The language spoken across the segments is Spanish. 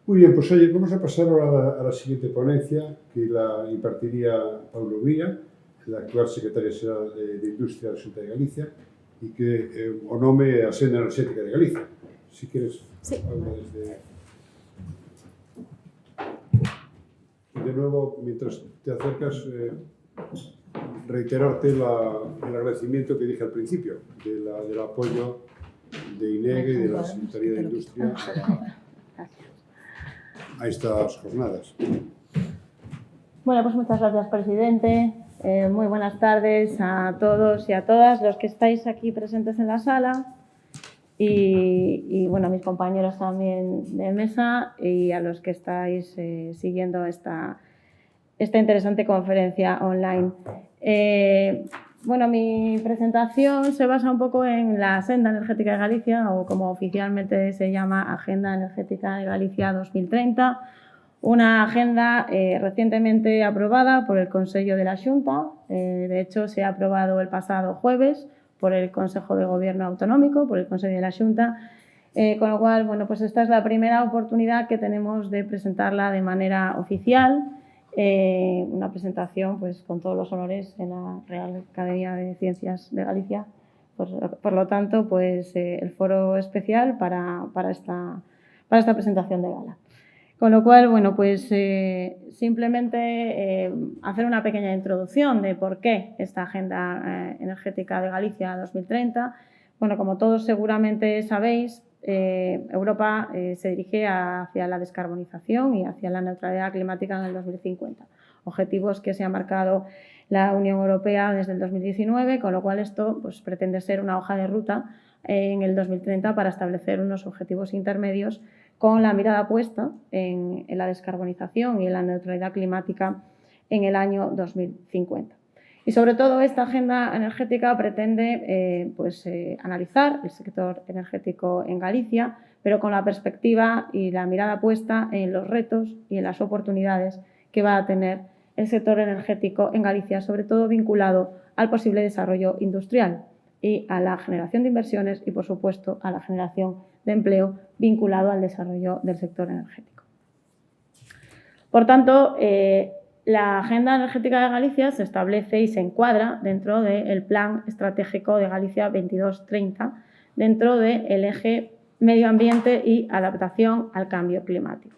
Muy bien, pues oye, vamos a pasar ahora a la siguiente ponencia, que la impartiría Paulo Vía, el actual secretario xeral de Industria da Xunta de Galicia, y que o nome a Senda Enerxética de Galicia. Si quieres, sí. Paulo, desde... De nuevo, mientras te acercas, reiterarte el agradecimiento que dije al principio, del apoyo de INEG y de la Secretaría de Industria a estas jornadas. Bueno, pues muchas gracias, presidente. Muy buenas tardes a todos y a todas los que estáis aquí presentes en la sala y bueno, a mis compañeros también de mesa y a los que estáis siguiendo esta interesante conferencia online. Bueno, mi presentación se basa un poco en la Senda Energética de Galicia, o como oficialmente se llama, Agenda Energética de Galicia 2030, una agenda recientemente aprobada por el Consejo de la Xunta. De hecho, se ha aprobado el pasado jueves por el Consejo de Gobierno Autonómico, por el Consejo de la Xunta, con lo cual, bueno, pues esta es la primera oportunidad que tenemos de presentarla de manera oficial. Una presentación pues con todos los honores en la Real Academia de Ciencias de Galicia. Por lo tanto, pues el foro especial para esta presentación de gala. Con lo cual, bueno, pues simplemente hacer una pequeña introducción de por qué esta Agenda Energética de Galicia 2030. Bueno, como todos seguramente sabéis, Europa se dirige hacia la descarbonización y hacia la neutralidad climática en el 2050. Objetivos que se ha marcado la Unión Europea desde el 2019, con lo cual esto pues, pretende ser una hoja de ruta en el 2030 para establecer unos objetivos intermedios con la mirada puesta en la descarbonización y en la neutralidad climática en el año 2050. Y sobre todo esta agenda energética pretende analizar el sector energético en Galicia, pero con la perspectiva y la mirada puesta en los retos y en las oportunidades que va a tener el sector energético en Galicia, sobre todo vinculado al posible desarrollo industrial y a la generación de inversiones y, por supuesto, a la generación de empleo vinculado al desarrollo del sector energético. Por tanto, la Agenda Energética de Galicia se establece y se encuadra dentro del Plan Estratégico de Galicia 2230, dentro del eje medio ambiente y adaptación al cambio climático.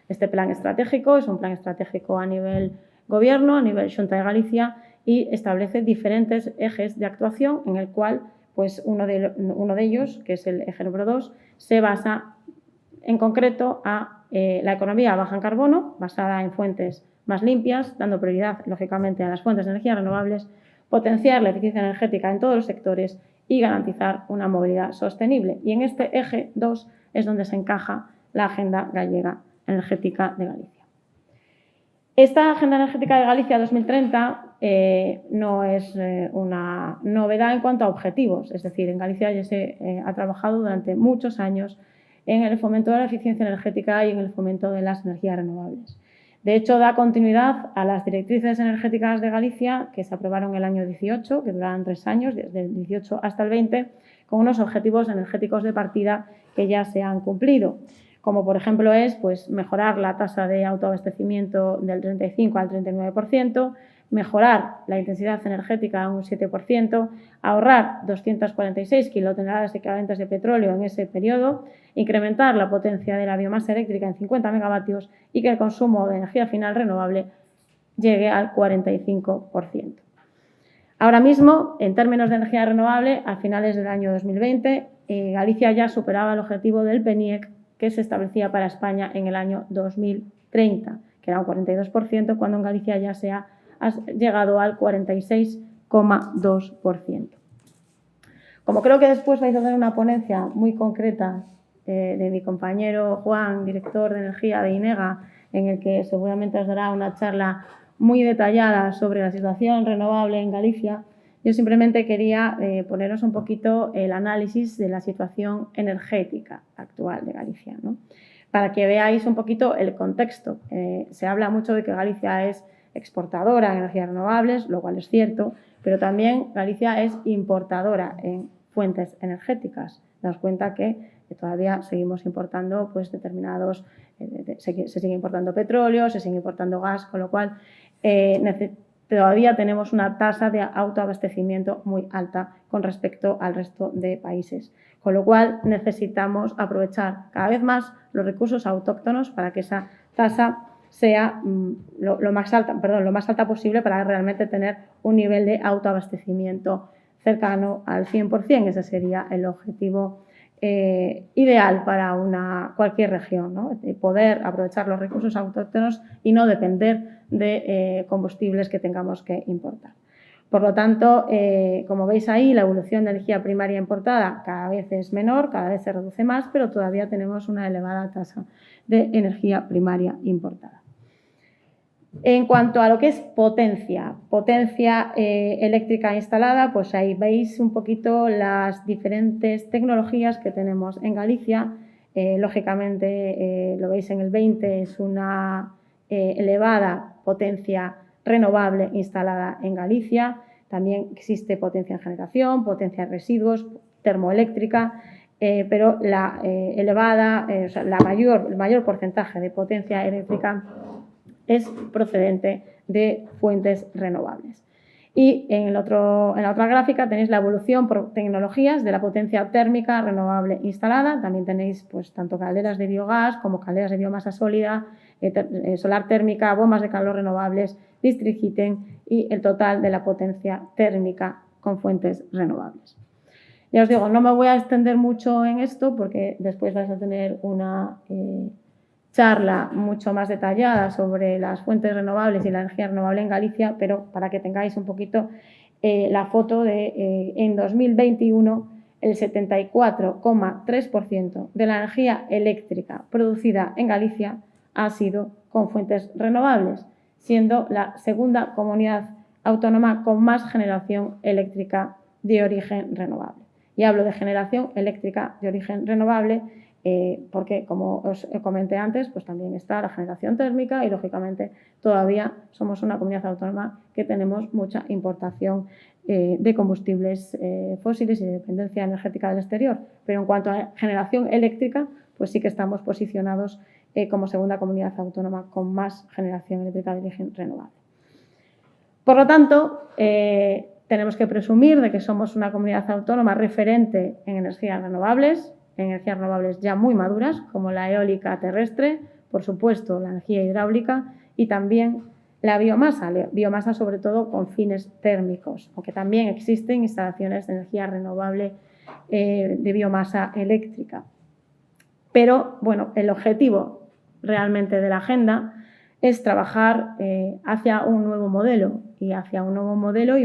Este plan estratégico es un plan estratégico a nivel gobierno, a nivel Xunta de Galicia, y establece diferentes ejes de actuación en el cual pues, uno de ellos, que es el eje número 2, se basa en concreto a la economía baja en carbono, basada en fuentes más limpias, dando prioridad, lógicamente, a las fuentes de energía renovables, potenciar la eficiencia energética en todos los sectores y garantizar una movilidad sostenible. Y en este eje 2 es donde se encaja la Agenda Gallega Energética de Galicia. Esta Agenda Energética de Galicia 2030 no es una novedad en cuanto a objetivos, es decir, en Galicia ya se ha trabajado durante muchos años en el fomento de la eficiencia energética y en el fomento de las energías renovables. De hecho, da continuidad a las directrices energéticas de Galicia que se aprobaron el año 18, que duraron 3 años, desde el 18 hasta el 20, con unos objetivos energéticos de partida que ya se han cumplido, como por ejemplo es pues, mejorar la tasa de autoabastecimiento del 35 al 39%, mejorar la intensidad energética a un 7%, ahorrar 246 kilotoneladas equivalentes de petróleo en ese periodo, incrementar la potencia de la biomasa eléctrica en 50 megavatios y que el consumo de energía final renovable llegue al 45%. Ahora mismo, en términos de energía renovable, a finales del año 2020, Galicia ya superaba el objetivo del PNIEC que se establecía para España en el año 2030, que era un 42%, cuando en Galicia ya se ha llegado al 46,2%. Como creo que después vais a hacer una ponencia muy concreta de mi compañero Juan, director de energía de INEGA, en el que seguramente os dará una charla muy detallada sobre la situación renovable en Galicia, yo simplemente quería poneros un poquito el análisis de la situación energética actual de Galicia, ¿no? Para que veáis un poquito el contexto. Se habla mucho de que Galicia es exportadora en energías renovables, lo cual es cierto, pero también Galicia es importadora en fuentes energéticas. Daos cuenta que todavía seguimos importando pues, determinados, se sigue importando petróleo, se sigue importando gas, con lo cual todavía tenemos una tasa de autoabastecimiento muy alta con respecto al resto de países. Con lo cual necesitamos aprovechar cada vez más los recursos autóctonos para que esa tasa sea lo más alta posible para realmente tener un nivel de autoabastecimiento cercano al 100%. Ese sería el objetivo ideal para cualquier región, ¿no? Poder aprovechar los recursos autóctonos y no depender de combustibles que tengamos que importar. Por lo tanto, como veis ahí, la evolución de energía primaria importada cada vez es menor, cada vez se reduce más, pero todavía tenemos una elevada tasa de energía primaria importada. En cuanto a lo que es potencia eléctrica instalada, pues ahí veis un poquito las diferentes tecnologías que tenemos en Galicia. Lógicamente, lo veis en el 20, es una elevada potencia renovable instalada en Galicia. También existe potencia en generación, potencia en residuos, termoeléctrica, pero el mayor porcentaje de potencia eléctrica es procedente de fuentes renovables. Y en la otra gráfica tenéis la evolución por tecnologías de la potencia térmica renovable instalada. También tenéis pues, tanto calderas de biogás como calderas de biomasa sólida, solar térmica, bombas de calor renovables, district heating y el total de la potencia térmica con fuentes renovables. Ya os digo, no me voy a extender mucho en esto porque después vais a tener una charla mucho más detallada sobre las fuentes renovables y la energía renovable en Galicia, pero para que tengáis un poquito la foto de en 2021 el 74,3% de la energía eléctrica producida en Galicia ha sido con fuentes renovables, siendo la segunda comunidad autónoma con más generación eléctrica de origen renovable. Y hablo de generación eléctrica de origen renovable porque, como os comenté antes, pues también está la generación térmica y, lógicamente, todavía somos una comunidad autónoma que tenemos mucha importación de combustibles fósiles y de dependencia energética del exterior. Pero en cuanto a generación eléctrica, pues sí que estamos posicionados como segunda comunidad autónoma con más generación eléctrica de origen renovable. Por lo tanto, tenemos que presumir de que somos una comunidad autónoma referente en energías renovables ya muy maduras, como la eólica terrestre, por supuesto la energía hidráulica y también la biomasa sobre todo con fines térmicos, aunque también existen instalaciones de energía renovable de biomasa eléctrica. Pero, bueno, el objetivo realmente de la agenda es trabajar hacia un nuevo modelo y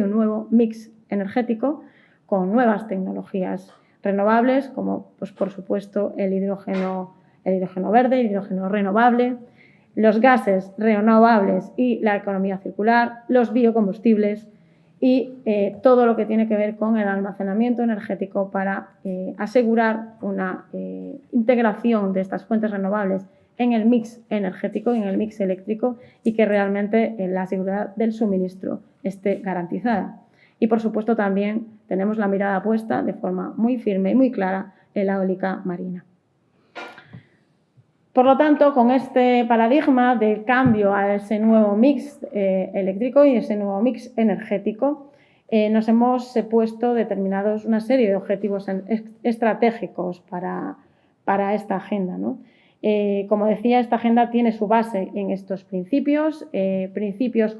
un nuevo mix energético con nuevas tecnologías renovables, como pues, por supuesto el hidrógeno verde, el hidrógeno renovable, los gases renovables y la economía circular, los biocombustibles y todo lo que tiene que ver con el almacenamiento energético para asegurar una integración de estas fuentes renovables en el mix energético, en el mix eléctrico y que realmente la seguridad del suministro esté garantizada. Y, por supuesto, también tenemos la mirada puesta de forma muy firme y muy clara en la eólica marina. Por lo tanto, con este paradigma del cambio a ese nuevo mix eléctrico y ese nuevo mix energético, nos hemos puesto una serie de objetivos estratégicos para esta agenda, ¿no? Como decía, esta agenda tiene su base en estos principios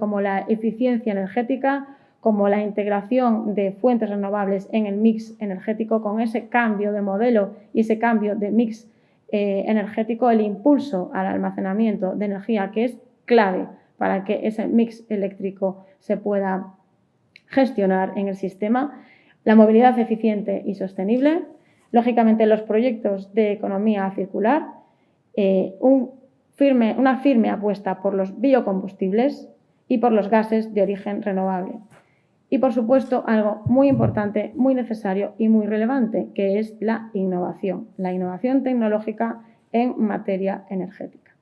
como la eficiencia energética, como la integración de fuentes renovables en el mix energético, con ese cambio de modelo y ese cambio de mix energético, el impulso al almacenamiento de energía, que es clave para que ese mix eléctrico se pueda gestionar en el sistema, la movilidad eficiente y sostenible, lógicamente los proyectos de economía circular, una firme apuesta por los biocombustibles y por los gases de origen renovable. Y, por supuesto, algo muy importante, muy necesario y muy relevante, que es la innovación tecnológica en materia energética.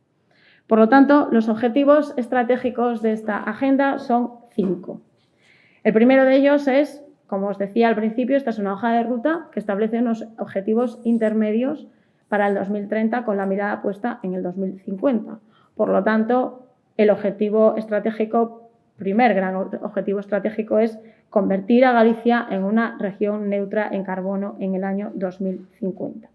Por lo tanto, los objetivos estratégicos de esta agenda son 5. El primero de ellos es como os decía al principio, esta es una hoja de ruta que establece unos objetivos intermedios para el 2030 con la mirada puesta en el 2050. Por lo tanto, el objetivo estratégico, primer gran objetivo estratégico es convertir a Galicia en una región neutra en carbono en el año 2050.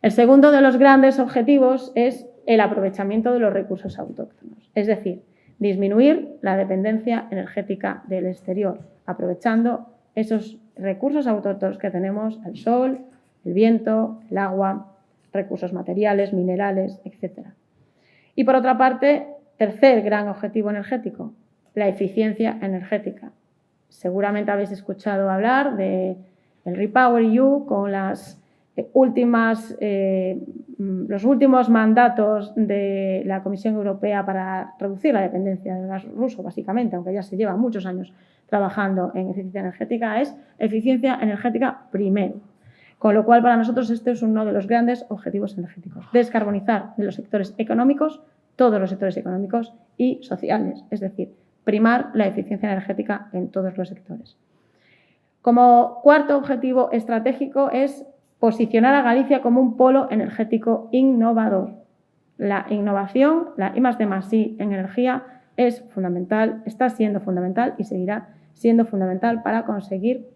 El segundo de los grandes objetivos es el aprovechamiento de los recursos autóctonos, es decir, disminuir la dependencia energética del exterior, aprovechando esos recursos autóctonos que tenemos, el sol, el viento, el agua, recursos materiales, minerales, etc. Y por otra parte, tercer gran objetivo energético, la eficiencia energética. Seguramente habéis escuchado hablar del REPowerEU con los últimos mandatos de la Comisión Europea para reducir la dependencia del gas ruso, básicamente, aunque ya se lleva muchos años trabajando en eficiencia energética, es eficiencia energética primero. Con lo cual, para nosotros, este es uno de los grandes objetivos energéticos. Descarbonizar de los sectores económicos, todos los sectores económicos y sociales, es decir, primar la eficiencia energética en todos los sectores. Como cuarto objetivo estratégico es posicionar a Galicia como un polo energético innovador. La innovación, la I+D+I en energía es fundamental, está siendo fundamental y seguirá siendo fundamental para conseguir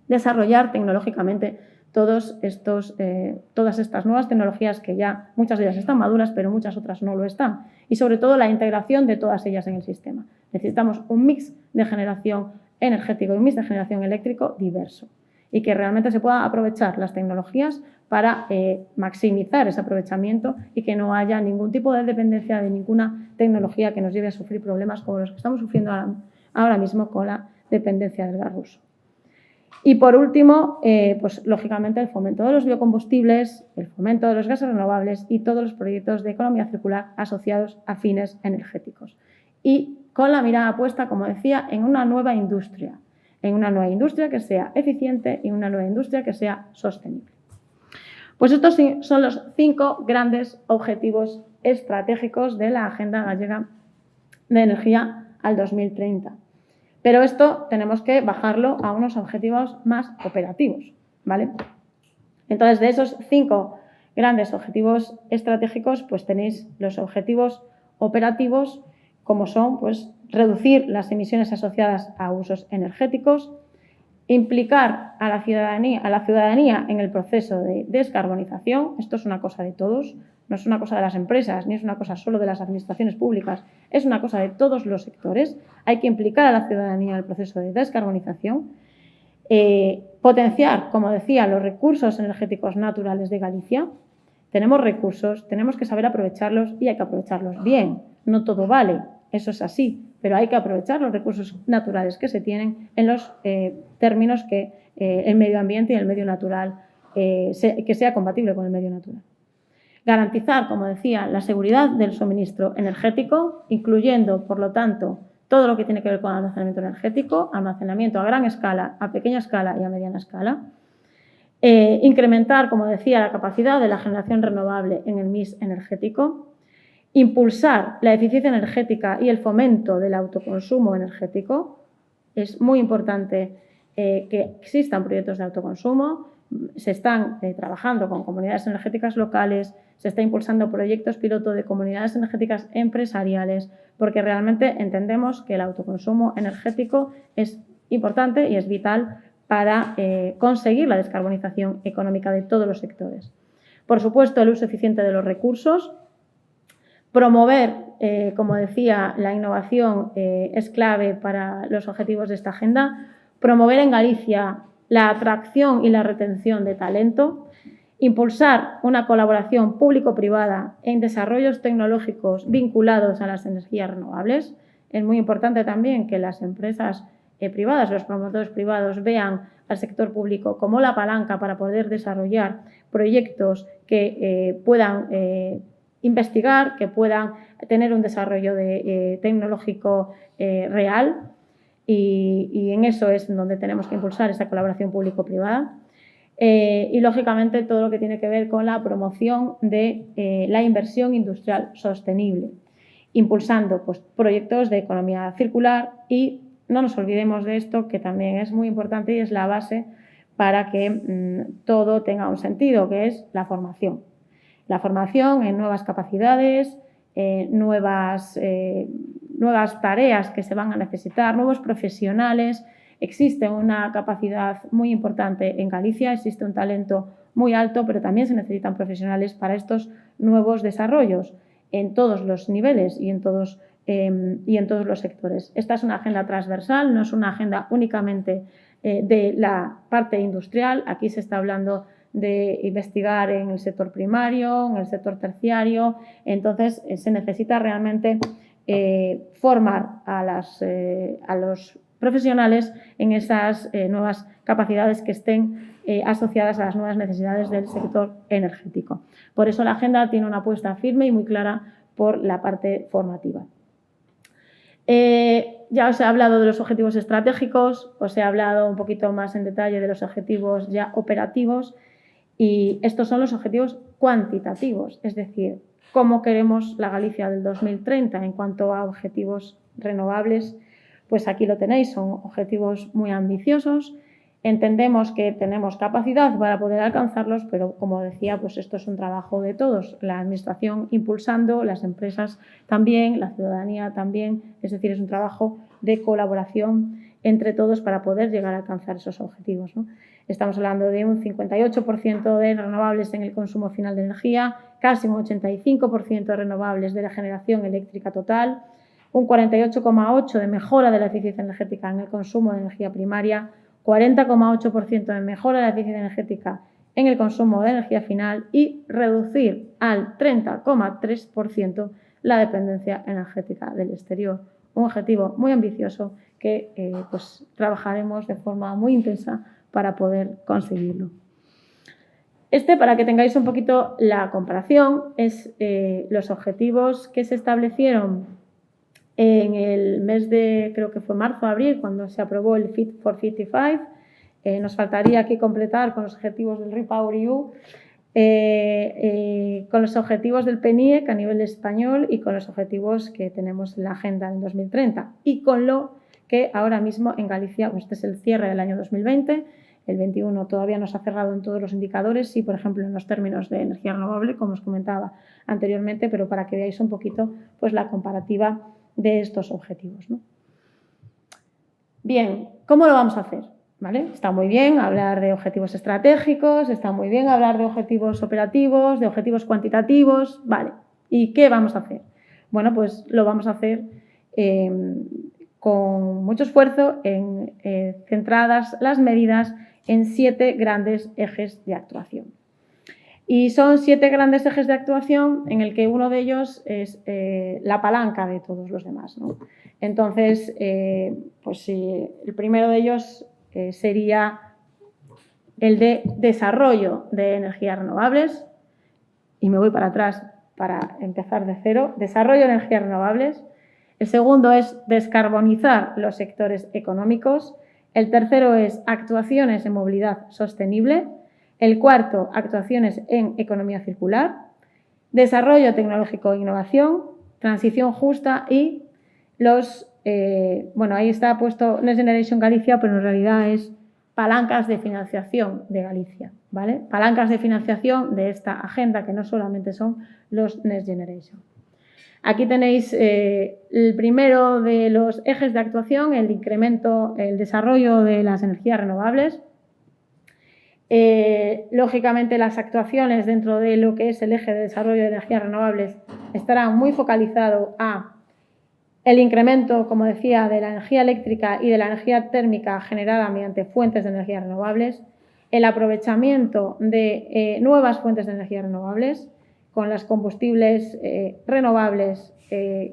desarrollar tecnológicamente todas estas nuevas tecnologías que ya muchas de ellas están maduras, pero muchas otras no lo están. Y sobre todo la integración de todas ellas en el sistema. Necesitamos un mix de generación energético y un mix de generación eléctrico diverso y que realmente se puedan aprovechar las tecnologías para maximizar ese aprovechamiento y que no haya ningún tipo de dependencia de ninguna tecnología que nos lleve a sufrir problemas como los que estamos sufriendo ahora mismo con la dependencia del gas ruso. Y por último, pues lógicamente el fomento de los biocombustibles, el fomento de los gases renovables y todos los proyectos de economía circular asociados a fines energéticos. Y con la mirada puesta, como decía, en una nueva industria que sea eficiente y una nueva industria que sea sostenible. Pues estos son los 5 grandes objetivos estratégicos de la Agenda Gallega de Energía al 2030. Pero esto tenemos que bajarlo a unos objetivos más operativos, ¿vale? Entonces, de esos 5 grandes objetivos estratégicos, pues tenéis los objetivos operativos, como son, pues, reducir las emisiones asociadas a usos energéticos, implicar a la ciudadanía en el proceso de descarbonización. Esto es una cosa de todos, no es una cosa de las empresas, ni es una cosa solo de las administraciones públicas, es una cosa de todos los sectores. Hay que implicar a la ciudadanía en el proceso de descarbonización, potenciar, como decía, los recursos energéticos naturales de Galicia. Tenemos recursos, tenemos que saber aprovecharlos y hay que aprovecharlos bien. No todo vale, eso es así, pero hay que aprovechar los recursos naturales que se tienen en los términos que el medio ambiente y el medio natural, que sea compatible con el medio natural. Garantizar, como decía, la seguridad del suministro energético, incluyendo, por lo tanto, todo lo que tiene que ver con almacenamiento energético, almacenamiento a gran escala, a pequeña escala y a mediana escala. Incrementar, como decía, la capacidad de la generación renovable en el mix energético. Impulsar la eficiencia energética y el fomento del autoconsumo energético. Es muy importante que existan proyectos de autoconsumo. Se están trabajando con comunidades energéticas locales, se está impulsando proyectos piloto de comunidades energéticas empresariales, porque realmente entendemos que el autoconsumo energético es importante y es vital para conseguir la descarbonización económica de todos los sectores. Por supuesto, el uso eficiente de los recursos. Promover, como decía, la innovación es clave para los objetivos de esta agenda. Promover en Galicia la atracción y la retención de talento. Impulsar una colaboración público-privada en desarrollos tecnológicos vinculados a las energías renovables. Es muy importante también que las empresas privadas, los promotores privados, vean al sector público como la palanca para poder desarrollar proyectos que puedan investigar, que puedan tener un desarrollo tecnológico real y en eso es donde tenemos que impulsar esa colaboración público-privada. Y, lógicamente, todo lo que tiene que ver con la promoción de la inversión industrial sostenible, impulsando pues, proyectos de economía circular y no nos olvidemos de esto, que también es muy importante y es la base para que todo tenga un sentido, que es la formación. La formación en nuevas capacidades, nuevas tareas que se van a necesitar, nuevos profesionales. Existe una capacidad muy importante en Galicia, existe un talento muy alto, pero también se necesitan profesionales para estos nuevos desarrollos en todos los niveles y en todos los sectores. Esta es una agenda transversal, no es una agenda únicamente de la parte industrial. Aquí se está hablando de investigar en el sector primario, en el sector terciario. Entonces, se necesita realmente formar a los profesionales en esas nuevas capacidades que estén asociadas a las nuevas necesidades del sector energético. Por eso la agenda tiene una apuesta firme y muy clara por la parte formativa. Ya os he hablado de los objetivos estratégicos, os he hablado un poquito más en detalle de los objetivos ya operativos y estos son los objetivos cuantitativos, es decir, cómo queremos la Galicia del 2030 en cuanto a objetivos renovables. Pues aquí lo tenéis, son objetivos muy ambiciosos. Entendemos que tenemos capacidad para poder alcanzarlos, pero como decía, pues esto es un trabajo de todos. La administración impulsando, las empresas también, la ciudadanía también. Es decir, es un trabajo de colaboración entre todos para poder llegar a alcanzar esos objetivos, ¿no? Estamos hablando de un 58% de renovables en el consumo final de energía, casi un 85% de renovables de la generación eléctrica total, un 48,8% de mejora de la eficiencia energética en el consumo de energía primaria, 40,8% de mejora de la eficiencia energética en el consumo de energía final y reducir al 30,3% la dependencia energética del exterior. Un objetivo muy ambicioso que pues, trabajaremos de forma muy intensa para poder conseguirlo. Para que tengáis un poquito la comparación, es los objetivos que se establecieron en el mes de, creo que fue marzo-abril, cuando se aprobó el Fit for 55. Nos faltaría aquí completar con los objetivos del REPowerEU, con los objetivos del PNIEC a nivel español y con los objetivos que tenemos en la agenda del 2030 y con lo que ahora mismo en Galicia, pues este es el cierre del año 2020, el 21 todavía no se ha cerrado en todos los indicadores, sí, por ejemplo, en los términos de energía renovable, como os comentaba anteriormente, pero para que veáis un poquito pues, la comparativa de estos objetivos, ¿no? Bien, ¿cómo lo vamos a hacer? ¿Vale? Está muy bien hablar de objetivos estratégicos, está muy bien hablar de objetivos operativos, de objetivos cuantitativos, ¿vale? ¿Y qué vamos a hacer? Bueno, pues lo vamos a hacer con mucho esfuerzo, centradas las medidas en 7 grandes ejes de actuación. Y son 7 grandes ejes de actuación en el que uno de ellos es la palanca de todos los demás, ¿no? Entonces, pues el primero de ellos sería el de desarrollo de energías renovables. Y me voy para atrás para empezar de cero. Desarrollo de energías renovables. El segundo es descarbonizar los sectores económicos. El tercero es actuaciones en movilidad sostenible. El cuarto, actuaciones en economía circular. Desarrollo tecnológico e innovación. Transición justa y los... bueno, ahí está puesto Next Generation Galicia, pero en realidad es palancas de financiación de Galicia, ¿vale? Palancas de financiación de esta agenda, que no solamente son los Next Generation. Aquí tenéis el primero de los ejes de actuación, el incremento, el desarrollo de las energías renovables. Lógicamente, las actuaciones dentro de lo que es el eje de desarrollo de energías renovables estarán muy focalizados a el incremento, como decía, de la energía eléctrica y de la energía térmica generada mediante fuentes de energía renovables, el aprovechamiento de nuevas fuentes de energía renovables con los combustibles renovables,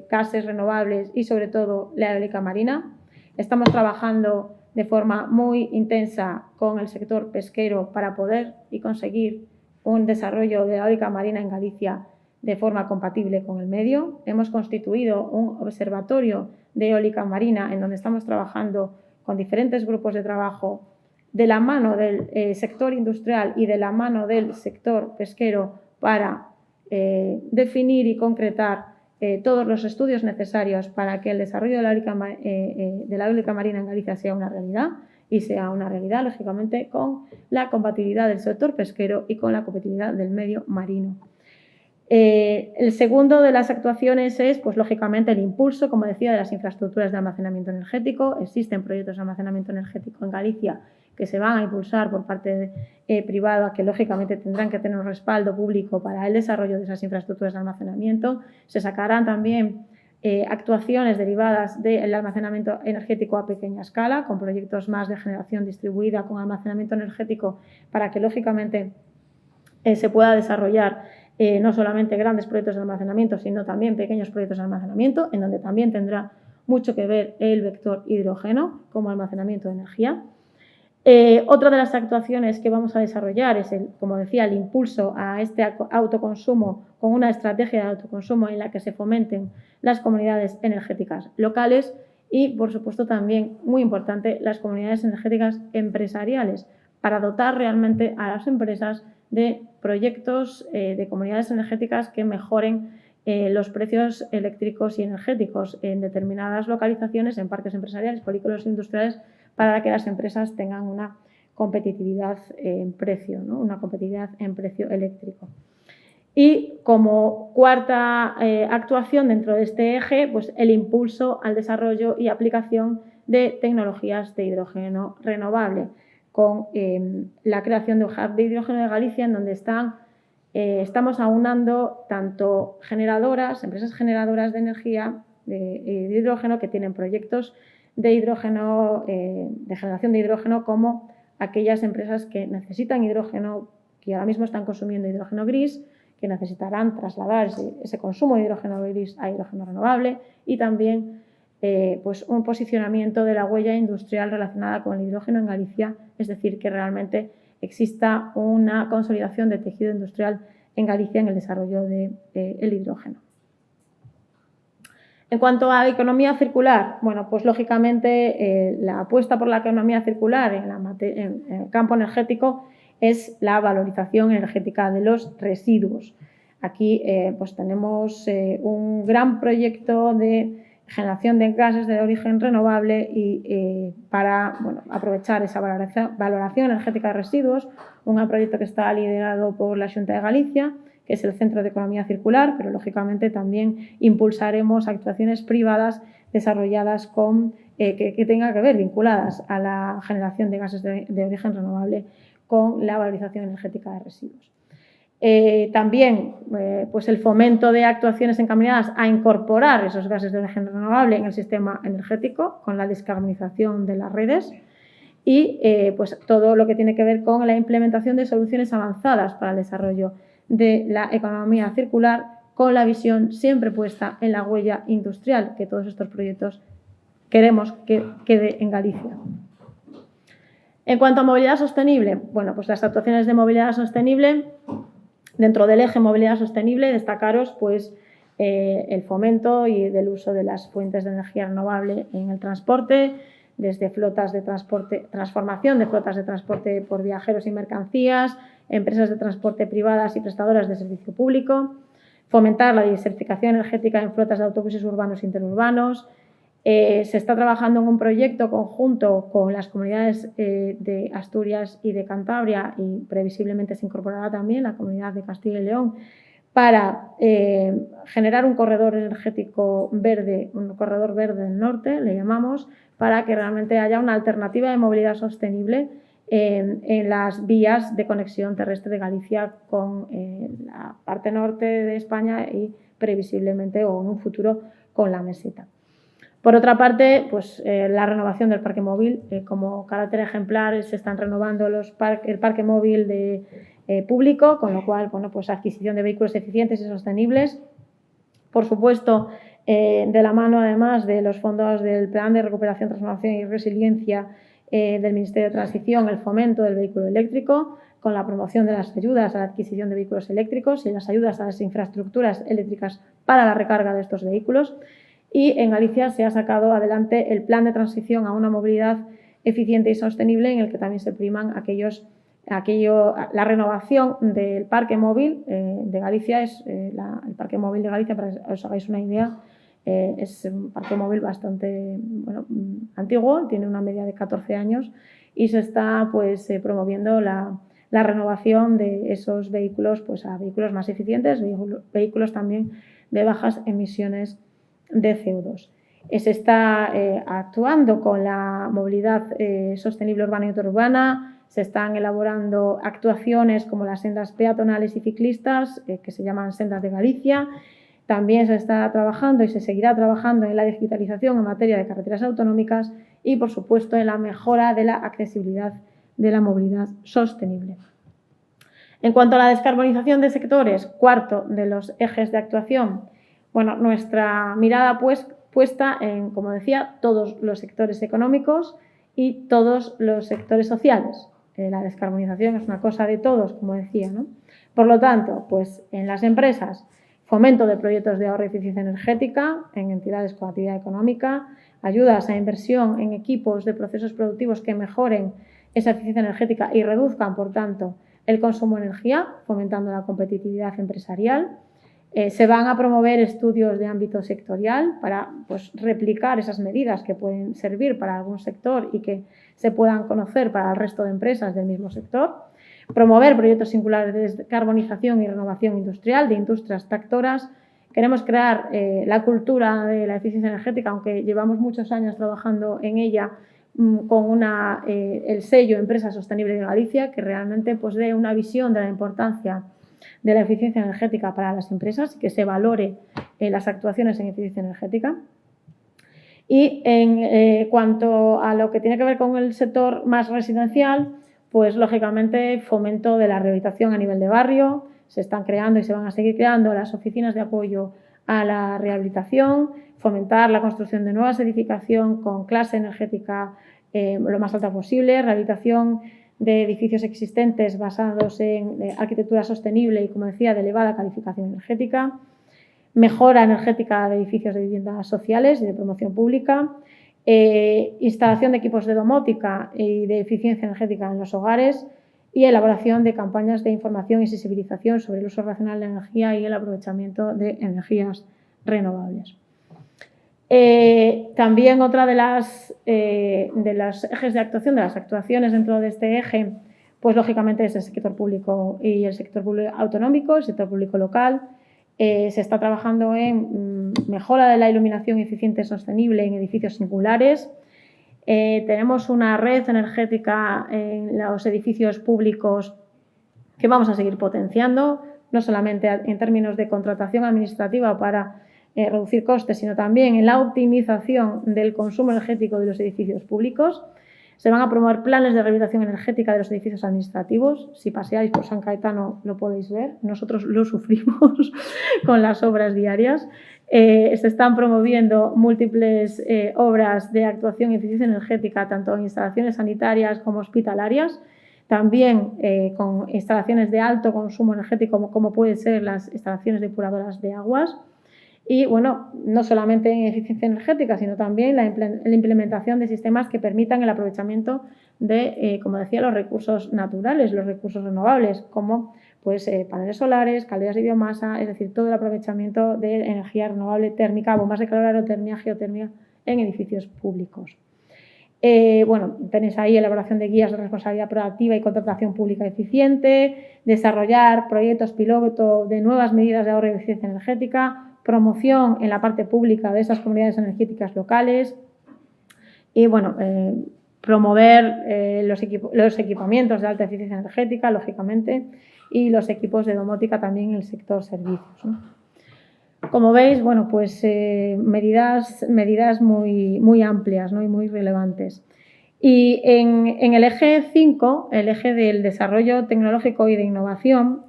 gases renovables y, sobre todo, la eólica marina. Estamos trabajando de forma muy intensa con el sector pesquero para poder y conseguir un desarrollo de la eólica marina en Galicia de forma compatible con el medio. Hemos constituido un observatorio de eólica marina en donde estamos trabajando con diferentes grupos de trabajo de la mano del sector industrial y de la mano del sector pesquero para definir y concretar todos los estudios necesarios para que el desarrollo de la eólica marina en Galicia sea una realidad, y sea una realidad, lógicamente, con la compatibilidad del sector pesquero y con la compatibilidad del medio marino. El segundo de las actuaciones es, pues lógicamente, el impulso, como decía, de las infraestructuras de almacenamiento energético. Existen proyectos de almacenamiento energético en Galicia que se van a impulsar por parte privada, que lógicamente tendrán que tener un respaldo público para el desarrollo de esas infraestructuras de almacenamiento. Se sacarán también actuaciones derivadas del almacenamiento energético a pequeña escala, con proyectos más de generación distribuida con almacenamiento energético, para que lógicamente se pueda desarrollar no solamente grandes proyectos de almacenamiento, sino también pequeños proyectos de almacenamiento, en donde también tendrá mucho que ver el vector hidrógeno como almacenamiento de energía. Otra de las actuaciones que vamos a desarrollar es, como decía, el impulso a este autoconsumo con una estrategia de autoconsumo en la que se fomenten las comunidades energéticas locales y, por supuesto, también, muy importante, las comunidades energéticas empresariales, para dotar realmente a las empresas de proyectos de comunidades energéticas que mejoren los precios eléctricos y energéticos en determinadas localizaciones, en parques empresariales, polígonos industriales, para que las empresas tengan una competitividad en precio, ¿no? Una competitividad en precio eléctrico. Y como cuarta actuación dentro de este eje, pues el impulso al desarrollo y aplicación de tecnologías de hidrógeno renovable, con la creación de un hub de hidrógeno de Galicia, en donde estamos aunando tanto empresas generadoras de energía de hidrógeno que tienen proyectos de hidrógeno, de generación de hidrógeno, como aquellas empresas que necesitan hidrógeno, que ahora mismo están consumiendo hidrógeno gris, que necesitarán trasladar ese consumo de hidrógeno gris a hidrógeno renovable, y también pues un posicionamiento de la huella industrial relacionada con el hidrógeno en Galicia, es decir, que realmente exista una consolidación de tejido industrial en Galicia en el desarrollo del hidrógeno. En cuanto a economía circular, bueno, pues lógicamente la apuesta por la economía circular en el campo energético es la valorización energética de los residuos. Aquí pues tenemos un gran proyecto de generación de gases de origen renovable y para aprovechar esa valoración energética de residuos, un proyecto que está liderado por la Xunta de Galicia, que es el Centro de Economía Circular, pero lógicamente también impulsaremos actuaciones privadas desarrolladas que tengan que ver, vinculadas a la generación de gases de origen renovable con la valorización energética de residuos. También pues el fomento de actuaciones encaminadas a incorporar esos gases de origen renovable en el sistema energético con la descarbonización de las redes, y pues todo lo que tiene que ver con la implementación de soluciones avanzadas para el desarrollo de la economía circular, con la visión siempre puesta en la huella industrial, que todos estos proyectos queremos que quede en Galicia. En cuanto a movilidad sostenible, bueno, pues las actuaciones de movilidad sostenible, dentro del eje movilidad sostenible, destacaros pues el fomento y del uso de las fuentes de energía renovable en el transporte, desde flotas de transporte, transformación de flotas de transporte por viajeros y mercancías, empresas de transporte privadas y prestadoras de servicio público, fomentar la diversificación energética en flotas de autobuses urbanos e interurbanos. Se está trabajando en un proyecto conjunto con las comunidades de Asturias y de Cantabria, y previsiblemente se incorporará también la comunidad de Castilla y León, para generar un corredor energético verde, un corredor verde del norte, le llamamos, para que realmente haya una alternativa de movilidad sostenible en las vías de conexión terrestre de Galicia con la parte norte de España y previsiblemente, o en un futuro, con la meseta. Por otra parte, pues la renovación del parque móvil, como carácter ejemplar se están renovando el parque móvil público, con lo cual, bueno, pues adquisición de vehículos eficientes y sostenibles. Por supuesto, de la mano, además, de los fondos del Plan de Recuperación, Transformación y Resiliencia del Ministerio de Transición, el fomento del vehículo eléctrico, con la promoción de las ayudas a la adquisición de vehículos eléctricos y las ayudas a las infraestructuras eléctricas para la recarga de estos vehículos. Y en Galicia se ha sacado adelante el plan de transición a una movilidad eficiente y sostenible, en el que también se priman aquellos La renovación del parque móvil de Galicia el parque móvil de Galicia, para que os hagáis una idea, es un parque móvil bastante antiguo, tiene una media de 14 años y se está promoviendo la renovación de esos vehículos a vehículos más eficientes, vehículos también de bajas emisiones de CO2. Se está actuando con la movilidad sostenible urbana y interurbana. Se están elaborando actuaciones como las sendas peatonales y ciclistas, que se llaman Sendas de Galicia. También se está trabajando y se seguirá trabajando en la digitalización en materia de carreteras autonómicas y, por supuesto, en la mejora de la accesibilidad de la movilidad sostenible. En cuanto a la descarbonización de sectores, cuarto de los ejes de actuación, nuestra mirada puesta en, como decía, todos los sectores económicos y todos los sectores sociales. La descarbonización es una cosa de todos, como decía, ¿no? Por lo tanto, en las empresas, fomento de proyectos de ahorro y eficiencia energética en entidades con actividad económica, ayudas a inversión en equipos de procesos productivos que mejoren esa eficiencia energética y reduzcan, por tanto, el consumo de energía, fomentando la competitividad empresarial. Se van a promover estudios de ámbito sectorial para replicar esas medidas que pueden servir para algún sector y que se puedan conocer para el resto de empresas del mismo sector. Promover proyectos singulares de descarbonización y renovación industrial, de industrias tractoras. Queremos crear la cultura de la eficiencia energética, aunque llevamos muchos años trabajando en ella, con el sello Empresa Sostenible de Galicia, que realmente dé una visión de la importancia de la eficiencia energética para las empresas y que se valore las actuaciones en eficiencia energética. Y en cuanto a lo que tiene que ver con el sector más residencial, lógicamente fomento de la rehabilitación a nivel de barrio. Se están creando y se van a seguir creando las oficinas de apoyo a la rehabilitación, fomentar la construcción de nuevas edificaciones con clase energética lo más alta posible, rehabilitación de edificios existentes basados en arquitectura sostenible y, como decía, de elevada calificación energética, mejora energética de edificios de viviendas sociales y de promoción pública, instalación de equipos de domótica y de eficiencia energética en los hogares y elaboración de campañas de información y sensibilización sobre el uso racional de la energía y el aprovechamiento de energías renovables. También otra de los ejes de actuación, de las actuaciones dentro de este eje, lógicamente es el sector público y el sector público autonómico, el sector público local. Se está trabajando en mejora de la iluminación eficiente y sostenible en edificios singulares. Tenemos una red energética en los edificios públicos que vamos a seguir potenciando, no solamente en términos de contratación administrativa para reducir costes, sino también en la optimización del consumo energético de los edificios públicos. Se van a promover planes de rehabilitación energética de los edificios administrativos. Si paseáis por San Caetano lo podéis ver. Nosotros lo sufrimos con las obras diarias. Se están promoviendo múltiples obras de actuación y eficiencia energética, tanto en instalaciones sanitarias como hospitalarias. También con instalaciones de alto consumo energético, como pueden ser las instalaciones depuradoras de aguas. Y, no solamente en eficiencia energética, sino también la implementación de sistemas que permitan el aprovechamiento de, como decía, los recursos naturales, los recursos renovables, como paneles solares, calderas de biomasa, es decir, todo el aprovechamiento de energía renovable térmica, bombas de calor, aerotermia, geotermia en edificios públicos. Tenéis ahí elaboración de guías de responsabilidad proactiva y contratación pública eficiente, desarrollar proyectos piloto de nuevas medidas de ahorro y eficiencia energética, promoción en la parte pública de esas comunidades energéticas locales y, promover los equipamientos de alta eficiencia energética, lógicamente, y los equipos de domótica también en el sector servicios, ¿no? Como veis, medidas muy amplias, ¿no? Y muy relevantes. Y en el eje 5, el eje del desarrollo tecnológico y de innovación,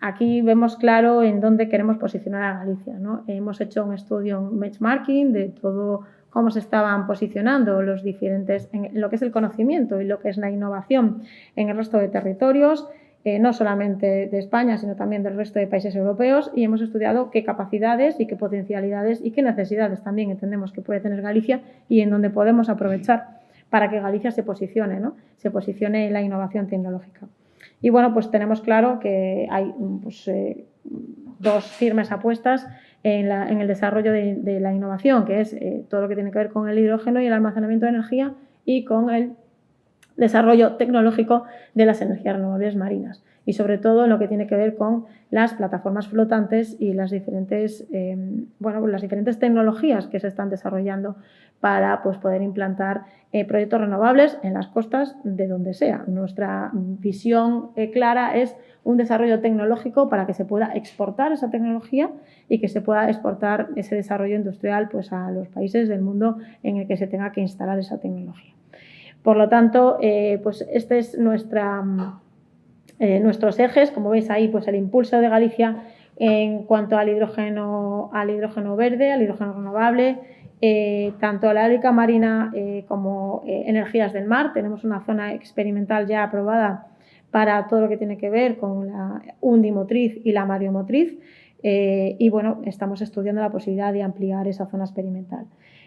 aquí vemos claro en dónde queremos posicionar a Galicia, ¿no? Hemos hecho un estudio, un benchmarking de todo cómo se estaban posicionando los diferentes, en lo que es el conocimiento y lo que es la innovación en el resto de territorios, no solamente de España, sino también del resto de países europeos, y hemos estudiado qué capacidades y qué potencialidades y qué necesidades también entendemos que puede tener Galicia y en dónde podemos aprovechar para que Galicia se posicione, ¿no? Se posicione en la innovación tecnológica. Y bueno, pues tenemos claro que hay dos firmes apuestas en el desarrollo de la innovación, que es todo lo que tiene que ver con el hidrógeno y el almacenamiento de energía y con el desarrollo tecnológico de las energías renovables marinas y sobre todo en lo que tiene que ver con las plataformas flotantes y las diferentes, las diferentes tecnologías que se están desarrollando para pues, poder implantar proyectos renovables en las costas de donde sea. Nuestra visión clara es un desarrollo tecnológico para que se pueda exportar esa tecnología y que se pueda exportar ese desarrollo industrial pues, a los países del mundo en el que se tenga que instalar esa tecnología. Por lo tanto, pues este es nuestros ejes, como veis ahí, pues el impulso de Galicia en cuanto al hidrógeno verde, al hidrógeno renovable, tanto a la eólica marina como energías del mar. Tenemos una zona experimental ya aprobada para todo lo que tiene que ver con la undimotriz y la mareomotriz y bueno, estamos estudiando la posibilidad de ampliar esa zona experimental.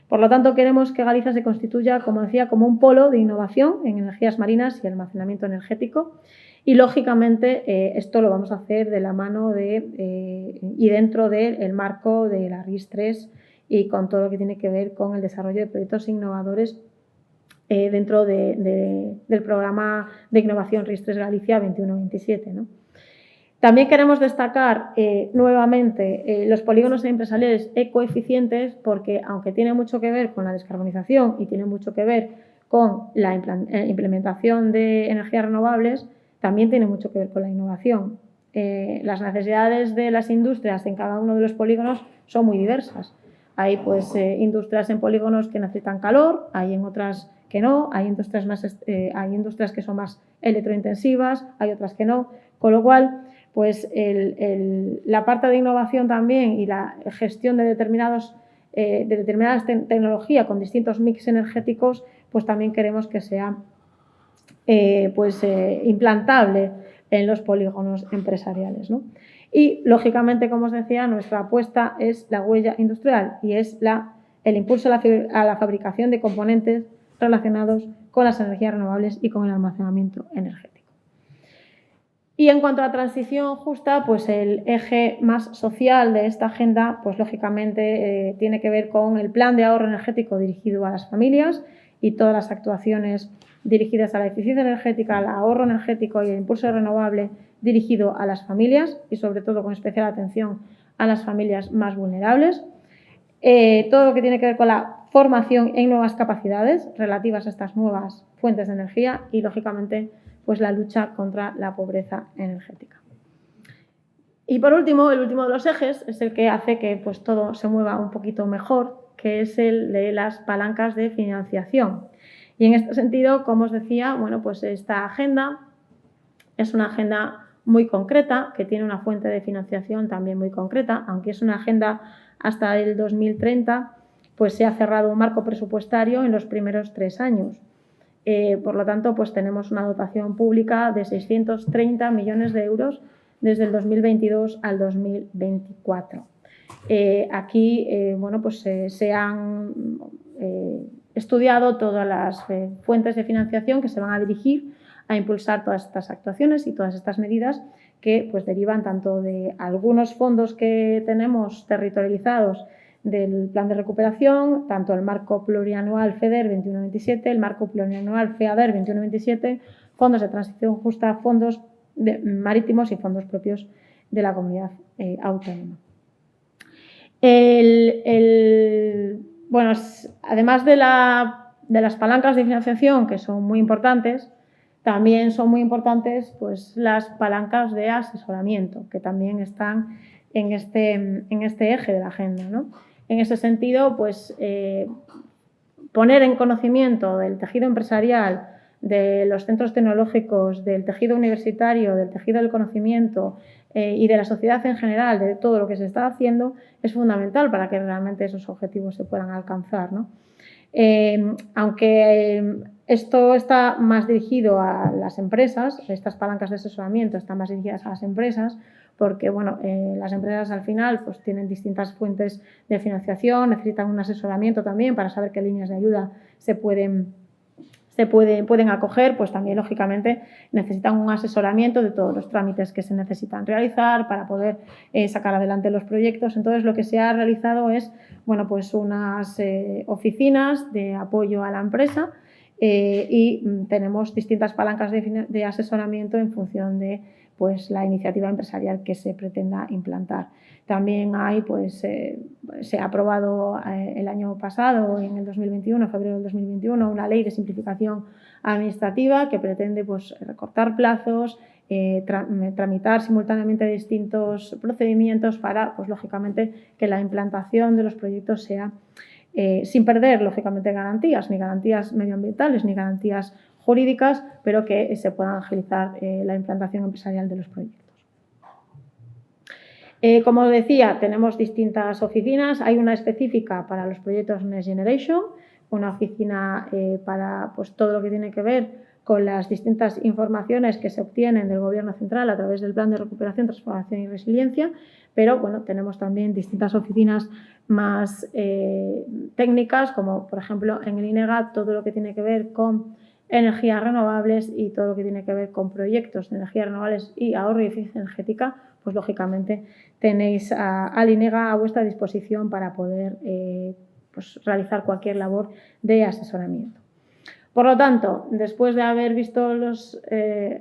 Por lo tanto, queremos que Galicia se constituya, como decía, como un polo de innovación en energías marinas y almacenamiento energético. Y, lógicamente, esto lo vamos a hacer de la mano y dentro del marco de la RIS3 y con todo lo que tiene que ver con el desarrollo de proyectos innovadores dentro del programa de innovación RIS3 Galicia 21-27, ¿no? También queremos destacar nuevamente los polígonos empresariales ecoeficientes porque, aunque tiene mucho que ver con la descarbonización y tiene mucho que ver con la implementación de energías renovables, también tiene mucho que ver con la innovación. Las necesidades de las industrias en cada uno de los polígonos son muy diversas. Hay pues, industrias en polígonos que necesitan calor, hay en otras que no, hay industrias que son más electrointensivas, hay otras que no, con lo cual pues la parte de innovación también y la gestión de determinadas tecnologías con distintos mix energéticos, pues también queremos que sea implantable en los polígonos empresariales, ¿no? Y, lógicamente, como os decía, nuestra apuesta es la huella industrial y es el impulso a la fabricación de componentes relacionados con las energías renovables y con el almacenamiento energético. Y en cuanto a transición justa, pues el eje más social de esta agenda, pues lógicamente tiene que ver con el plan de ahorro energético dirigido a las familias y todas las actuaciones dirigidas a la eficiencia energética, al ahorro energético y el impulso renovable dirigido a las familias y sobre todo con especial atención a las familias más vulnerables. Todo lo que tiene que ver con la formación en nuevas capacidades relativas a estas nuevas fuentes de energía y, lógicamente, pues la lucha contra la pobreza energética. Y por último, el último de los ejes es el que hace que pues, todo se mueva un poquito mejor, que es el de las palancas de financiación. Y en este sentido, como os decía, bueno, pues esta agenda es una agenda muy concreta, que tiene una fuente de financiación también muy concreta, aunque es una agenda hasta el 2030, pues se ha cerrado un marco presupuestario en los primeros 3 años. Por lo tanto, pues tenemos una dotación pública de 630 millones de euros desde el 2022 al 2024. Aquí bueno, pues, se han estudiado todas las fuentes de financiación que se van a dirigir a impulsar todas estas actuaciones y todas estas medidas que pues, derivan tanto de algunos fondos que tenemos territorializados del plan de recuperación, tanto el marco plurianual FEDER 21-27, el marco plurianual FEADER 21-27, fondos de transición justa, fondos marítimos y fondos propios de la comunidad autónoma. Bueno, además de las palancas de financiación, que son muy importantes, también son muy importantes pues, las palancas de asesoramiento, que también están en este eje de la agenda, ¿no? En ese sentido, pues, poner en conocimiento del tejido empresarial, de los centros tecnológicos, del tejido universitario, del tejido del conocimiento y de la sociedad en general, de todo lo que se está haciendo, es fundamental para que realmente esos objetivos se puedan alcanzar, ¿no? Aunque esto está más dirigido a las empresas, estas palancas de asesoramiento están más dirigidas a las empresas, porque bueno, las empresas al final pues, tienen distintas fuentes de financiación, necesitan un asesoramiento también para saber qué líneas de ayuda se pueden pueden acoger, pues también, lógicamente, necesitan un asesoramiento de todos los trámites que se necesitan realizar para poder sacar adelante los proyectos. Entonces, lo que se ha realizado es, bueno, pues unas oficinas de apoyo a la empresa y tenemos distintas palancas de asesoramiento en función de pues, la iniciativa empresarial que se pretenda implantar. También hay, pues, se ha aprobado el año pasado, en el 2021, en febrero del 2021, una ley de simplificación administrativa que pretende pues, recortar plazos, tramitar simultáneamente distintos procedimientos para, pues, lógicamente, que la implantación de los proyectos sea sin perder, lógicamente, garantías, ni garantías medioambientales, ni garantías jurídicas, pero que se pueda agilizar la implantación empresarial de los proyectos. Como decía, tenemos distintas oficinas. Hay una específica para los proyectos Next Generation, una oficina para pues, todo lo que tiene que ver con las distintas informaciones que se obtienen del Gobierno central a través del Plan de Recuperación, Transformación y Resiliencia, pero bueno, tenemos también distintas oficinas más técnicas, como por ejemplo en el INEGA todo lo que tiene que ver con energías renovables y todo lo que tiene que ver con proyectos de energías renovables y ahorro y eficiencia energética, pues lógicamente tenéis al INEGA a vuestra disposición para poder pues, realizar cualquier labor de asesoramiento. Por lo tanto, después de haber visto los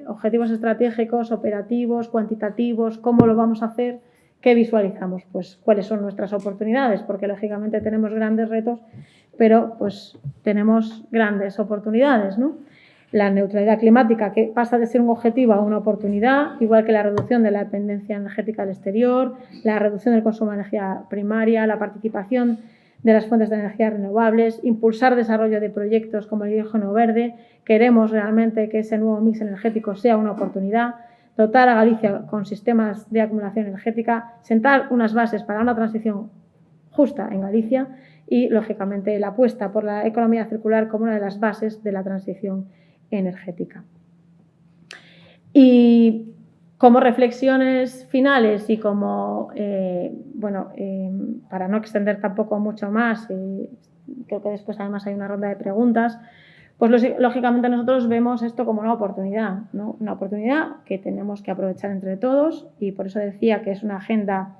objetivos estratégicos, operativos, cuantitativos, cómo lo vamos a hacer, ¿qué visualizamos? Pues cuáles son nuestras oportunidades, porque lógicamente tenemos grandes retos, pero pues tenemos grandes oportunidades, ¿no? La neutralidad climática, que pasa de ser un objetivo a una oportunidad, igual que la reducción de la dependencia energética del exterior, la reducción del consumo de energía primaria, la participación de las fuentes de energía renovables, impulsar desarrollo de proyectos como el hidrógeno verde. Queremos realmente que ese nuevo mix energético sea una oportunidad, dotar a Galicia con sistemas de acumulación energética, sentar unas bases para una transición justa en Galicia y, lógicamente, la apuesta por la economía circular como una de las bases de la transición energética. Y como reflexiones finales y como, para no extender tampoco mucho más, creo que después además hay una ronda de preguntas, pues lógicamente nosotros vemos esto como una oportunidad, ¿no? Una oportunidad que tenemos que aprovechar entre todos y por eso decía que es una agenda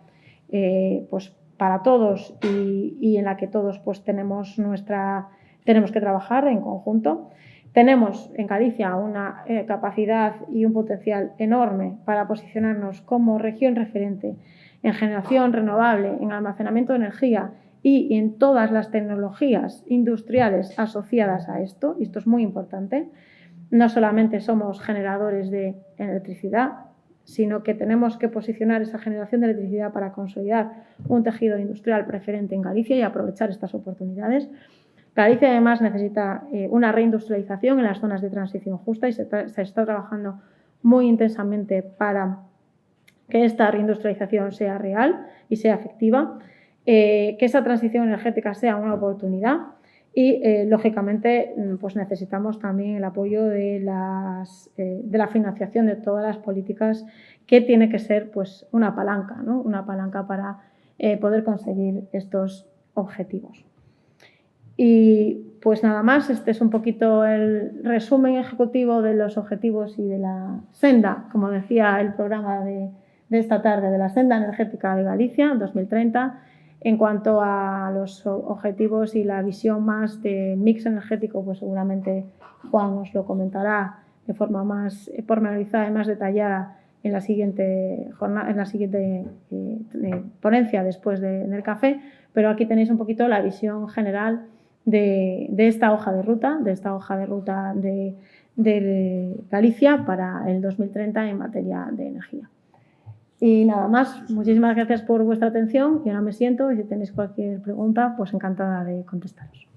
pues para todos y en la que todos pues tenemos que trabajar en conjunto. Tenemos en Galicia una capacidad y un potencial enorme para posicionarnos como región referente en generación renovable, en almacenamiento de energía y en todas las tecnologías industriales asociadas a esto, y esto es muy importante. No solamente somos generadores de electricidad, sino que tenemos que posicionar esa generación de electricidad para consolidar un tejido industrial preferente en Galicia y aprovechar estas oportunidades. Galicia además necesita una reindustrialización en las zonas de transición justa y se está trabajando muy intensamente para que esta reindustrialización sea real y sea efectiva, que esa transición energética sea una oportunidad y, lógicamente, pues necesitamos también el apoyo de la financiación de todas las políticas que tiene que ser pues, una palanca, ¿no? Una palanca para poder conseguir estos objetivos. Y pues nada más, este es un poquito el resumen ejecutivo de los objetivos y de la senda, como decía el programa de esta tarde, de la senda energética de Galicia 2030. En cuanto a los objetivos y la visión más de mix energético, pues seguramente Juan os lo comentará de forma más pormenorizada y más detallada en la siguiente jornada, en la siguiente ponencia después del café, pero aquí tenéis un poquito la visión general de esta hoja de ruta, de Galicia para el 2030 en materia de energía. Y nada más, muchísimas gracias por vuestra atención y ahora me siento y si tenéis cualquier pregunta, pues encantada de contestaros.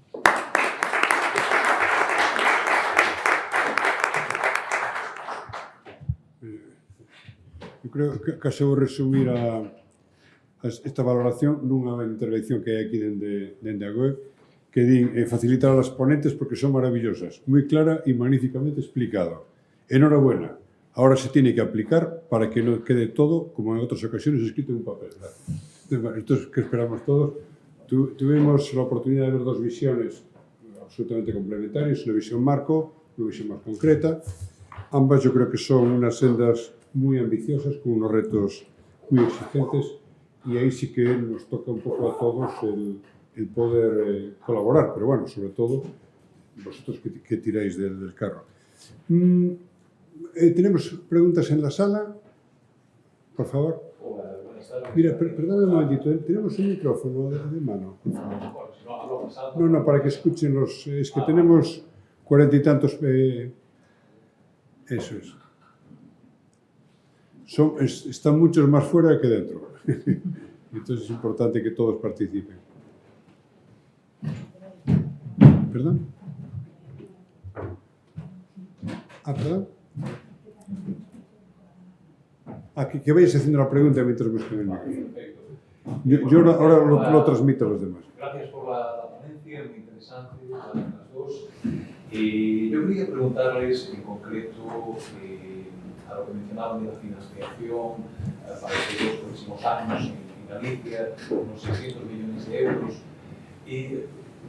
Eu creo que acabo de resumir esta valoración nunha intervención que hai aquí dende a web que din facilitar a las ponentes porque son maravillosas, moi clara e magníficamente explicado. Enhorabuena. Ahora se tiene que aplicar para que no quede todo, como en otras ocasiones, escrito en un papel. Esto es que esperamos todos. Tuvimos la oportunidad de ver dos visiones absolutamente complementarios, una visión marco, una visión más concreta. Ambas yo creo que son unas sendas muy ambiciosas, con unos retos muy exigentes, y ahí sí que nos toca un poco a todos el poder colaborar, pero bueno, sobre todo vosotros que tiráis del carro. Tenemos preguntas en la sala, por favor. Hola, buenas tardes. Mira, perdón un momentito, tenemos un micrófono de mano, por favor. No, para que escuchen los... Es que tenemos 40 y tantos... eso es. Están muchos más fuera que dentro. Entonces es importante que todos participen. ¿Perdón? ¿Perdón? Que vayas haciendo la pregunta mientras busquen el micrófono. Yo ahora lo transmito a los demás. Gracias por la ponencia, muy interesante, las dos. Yo quería preguntarles en concreto a lo que mencionaban de la financiación para los próximos años en Galicia, unos 600 millones de euros.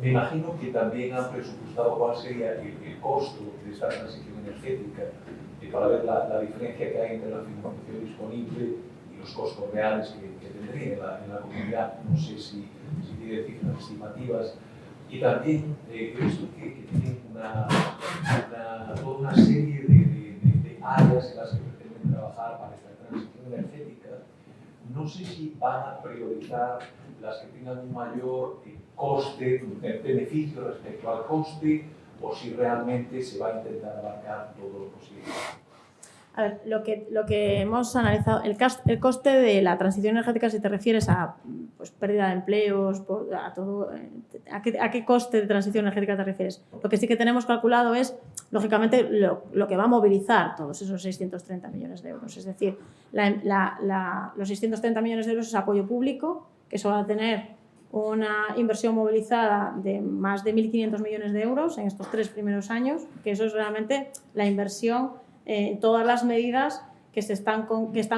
Me imagino que también han presupuestado cuál sería el costo de esta transición energética para ver la diferencia que hay entre la financiación disponible y los costos reales que tendría en la comunidad. No sé si tiene cifras estimativas. Y también he visto que tienen toda una serie de áreas en las que pretenden trabajar para esta transición energética. No sé si van a priorizar las que tengan un mayor coste, beneficio respecto al coste, o si realmente se va a intentar abarcar todo lo posible. A ver, lo que hemos analizado, el coste de la transición energética, si te refieres a pues, pérdida de empleos, ¿a qué coste de transición energética te refieres? Lo que sí que tenemos calculado es, lógicamente, lo que va a movilizar todos esos 630 millones de euros. Es decir, los 630 millones de euros es apoyo público, que eso va a tener una inversión movilizada de más de 1.500 millones de euros en estos 3 primeros años, que eso es realmente la inversión en todas las medidas que están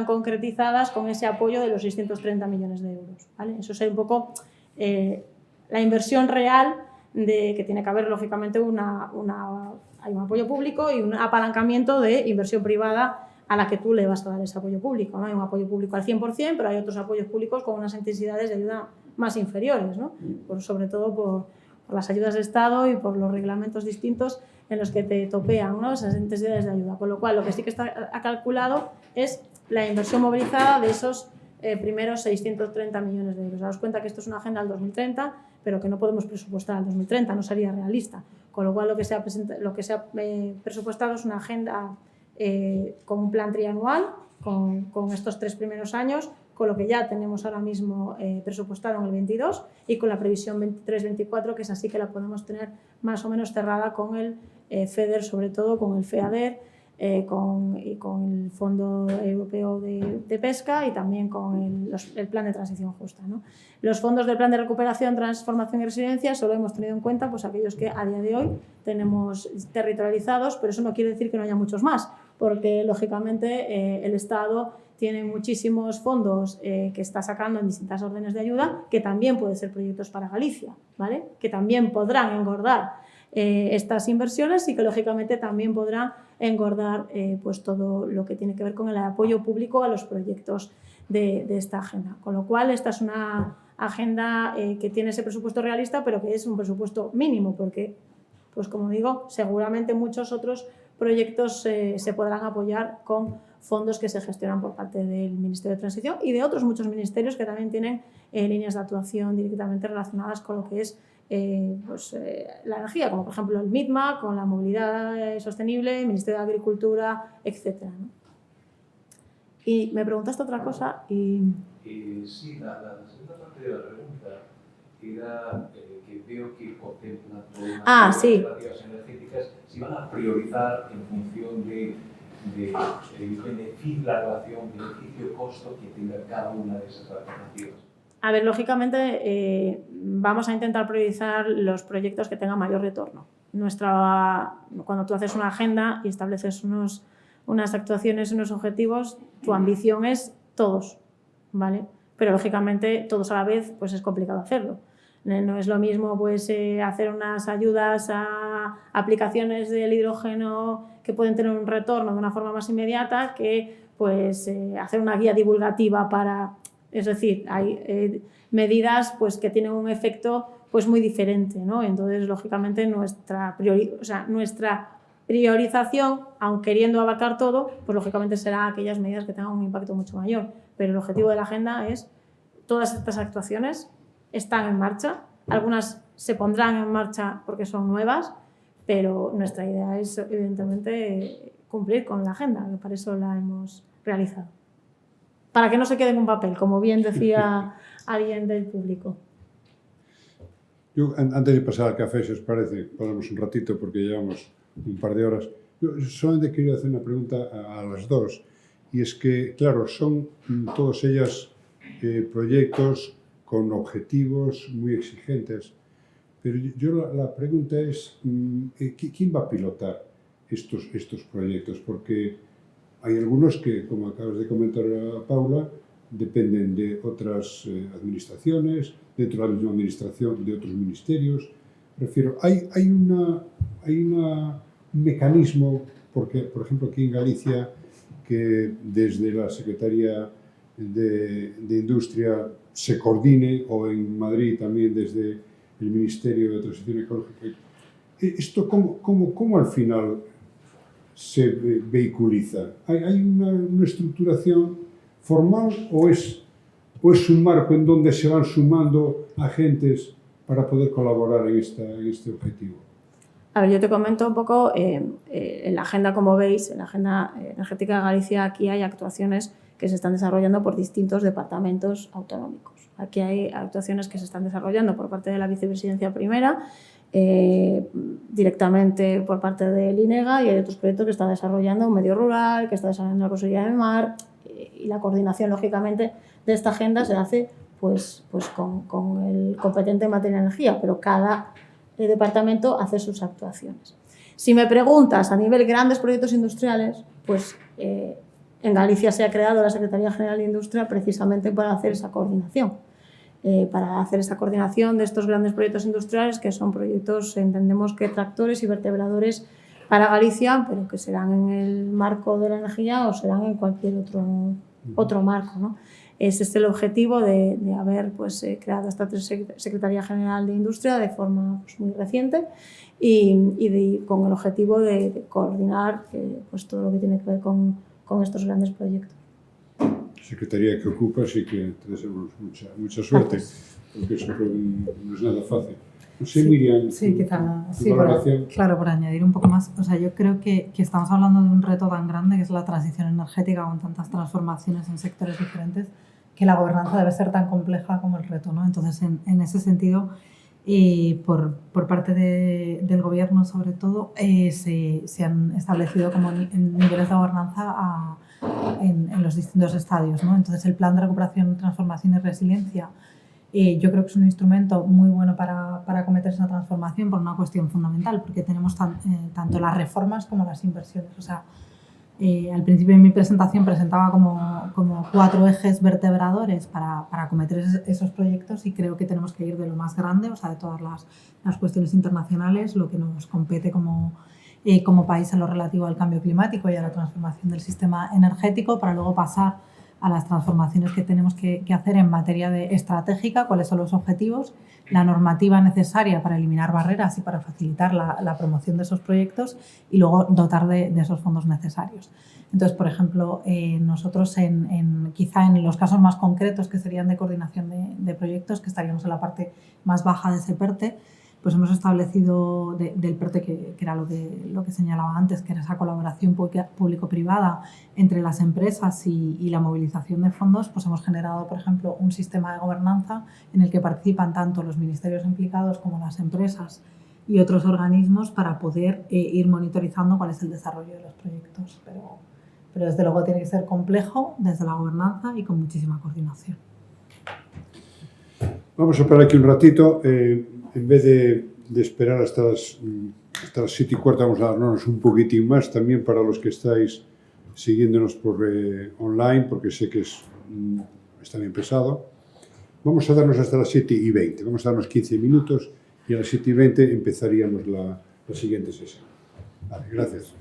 concretizadas con ese apoyo de los 630 millones de euros. ¿Vale? Eso es un poco la inversión real que tiene que haber, lógicamente, hay un apoyo público y un apalancamiento de inversión privada a la que tú le vas a dar ese apoyo público. ¿No? Hay un apoyo público al 100%, pero hay otros apoyos públicos con unas intensidades de ayuda más inferiores, ¿no? Sobre todo por las ayudas de Estado y por los reglamentos distintos en los que te topean, ¿no? Esas intensidades de ayuda. Con lo cual, lo que sí que está calculado es la inversión movilizada de esos primeros 630 millones de euros. Daos cuenta que esto es una agenda al 2030, pero que no podemos presupuestar al 2030, no sería realista. Con lo cual, lo que se ha presupuestado es una agenda con un plan trianual, con estos 3 primeros años, con lo que ya tenemos ahora mismo presupuestado en el 22 y con la previsión 23-24, que es así que la podemos tener más o menos cerrada con el FEDER, sobre todo con el FEADER, y con el Fondo Europeo de Pesca y también con el Plan de Transición Justa, ¿no? Los fondos del Plan de Recuperación, Transformación y Resiliencia solo hemos tenido en cuenta pues, aquellos que a día de hoy tenemos territorializados, pero eso no quiere decir que no haya muchos más, porque lógicamente el Estado tiene muchísimos fondos que está sacando en distintas órdenes de ayuda, que también pueden ser proyectos para Galicia, ¿vale? Que también podrán engordar estas inversiones y que lógicamente también podrán engordar pues todo lo que tiene que ver con el apoyo público a los proyectos de esta agenda. Con lo cual, esta es una agenda que tiene ese presupuesto realista, pero que es un presupuesto mínimo, porque, pues como digo, seguramente muchos otros proyectos se podrán apoyar con fondos que se gestionan por parte del Ministerio de Transición y de otros muchos ministerios que también tienen líneas de actuación directamente relacionadas con lo que es la energía, como por ejemplo el MITMA, con la movilidad sostenible, el Ministerio de Agricultura, etc. ¿no? Y me preguntaste otra cosa y... Sí, la segunda parte de la pregunta era que veo que contemplan todas las alternativas energéticas, si van a priorizar en función de la relación beneficio-costo que tenga cada una de esas alternativas. A ver, lógicamente vamos a intentar priorizar los proyectos que tengan mayor retorno. Cuando tú haces una agenda y estableces unas actuaciones, unos objetivos, tu ambición es todos, ¿vale? Pero lógicamente todos a la vez pues es complicado hacerlo. No es lo mismo pues, hacer unas ayudas a aplicaciones del hidrógeno que pueden tener un retorno de una forma más inmediata que pues, hacer una guía divulgativa para... Es decir, hay medidas pues, que tienen un efecto pues, muy diferente, ¿no? Entonces, lógicamente, nuestra priorización, aun queriendo abarcar todo, pues lógicamente serán aquellas medidas que tengan un impacto mucho mayor. Pero el objetivo de la agenda es todas estas actuaciones están en marcha, algunas se pondrán en marcha porque son nuevas, pero nuestra idea es, evidentemente, cumplir con la agenda, que para eso la hemos realizado. Para que no se quede en un papel, como bien decía alguien del público. Yo, antes de pasar al café, si os parece, podemos un ratito porque llevamos un par de horas. Yo solamente quería hacer una pregunta a las dos, y es que, claro, son todas ellas proyectos con objetivos muy exigentes, pero yo la pregunta es, ¿quién va a pilotar estos proyectos? Porque hay algunos que, como acabas de comentar a Paula, dependen de otras administraciones, dentro de la misma administración de otros ministerios. Prefiero, hay un mecanismo, porque, por ejemplo, aquí en Galicia, que desde la Secretaría de Industria se coordine, o en Madrid también desde el Ministerio de Transición Ecológica. ¿Esto cómo al final se vehiculiza? ¿Hay una estructuración formal o es un marco en donde se van sumando agentes para poder colaborar en este objetivo? A ver, yo te comento un poco, en la agenda, como veis, en la agenda energética de Galicia, aquí hay actuaciones que se están desarrollando por distintos departamentos autonómicos. Aquí hay actuaciones que se están desarrollando por parte de la Vicepresidencia Primera, directamente por parte del INEGA, y hay otros proyectos que está desarrollando un medio rural, que está desarrollando la Consejería del Mar, y la coordinación, lógicamente, de esta agenda se hace pues con el competente en materia de energía, pero cada departamento hace sus actuaciones. Si me preguntas a nivel grandes proyectos industriales, pues en Galicia se ha creado la Secretaría General de Industria precisamente para hacer esa coordinación. De estos grandes proyectos industriales, que son proyectos, entendemos que tractores y vertebradores para Galicia, pero que serán en el marco de la energía o serán en cualquier otro marco, ¿no? Ese es el objetivo de haber pues, creado esta Secretaría General de Industria de forma pues, muy reciente y con el objetivo de coordinar pues, todo lo que tiene que ver con estos grandes proyectos. Secretaría que ocupas y que te deseamos mucha suerte, porque eso no es nada fácil. No sé, Miriam, sí, quizá, sí, por añadir un poco más. O sea, yo creo que estamos hablando de un reto tan grande que es la transición energética, con tantas transformaciones en sectores diferentes, que la gobernanza debe ser tan compleja como el reto, ¿no? Entonces, en ese sentido, por parte del Gobierno, sobre todo, se han establecido como niveles de gobernanza en los distintos estadios, ¿no? Entonces, el Plan de Recuperación, Transformación y Resiliencia, yo creo que es un instrumento muy bueno para acometer esa transformación por una cuestión fundamental, porque tenemos tanto las reformas como las inversiones. O sea, al principio de mi presentación presentaba como 4 ejes vertebradores para acometer esos proyectos, y creo que tenemos que ir de lo más grande, o sea, de todas las cuestiones internacionales, lo que nos compete como país en lo relativo al cambio climático y a la transformación del sistema energético, para luego pasar a las transformaciones que tenemos que hacer en materia estratégica, cuáles son los objetivos, la normativa necesaria para eliminar barreras y para facilitar la promoción de esos proyectos, y luego dotar de esos fondos necesarios. Entonces, por ejemplo, nosotros quizá en los casos más concretos, que serían de coordinación de proyectos, que estaríamos en la parte más baja de ese PERTE, pues hemos establecido del PERTE, que era lo que señalaba antes, que era esa colaboración público-privada entre las empresas y la movilización de fondos, pues hemos generado, por ejemplo, un sistema de gobernanza en el que participan tanto los ministerios implicados como las empresas y otros organismos, para poder ir monitorizando cuál es el desarrollo de los proyectos. Pero desde luego tiene que ser complejo desde la gobernanza y con muchísima coordinación. Vamos a parar aquí un ratito. En vez de esperar hasta las 7:15, vamos a darnos un poquitín más también para los que estáis siguiéndonos por online, porque sé que está bien pesado. Vamos a darnos hasta las 7:20, vamos a darnos 15 minutos y a las 7:20 empezaríamos la siguiente sesión. Vale, gracias.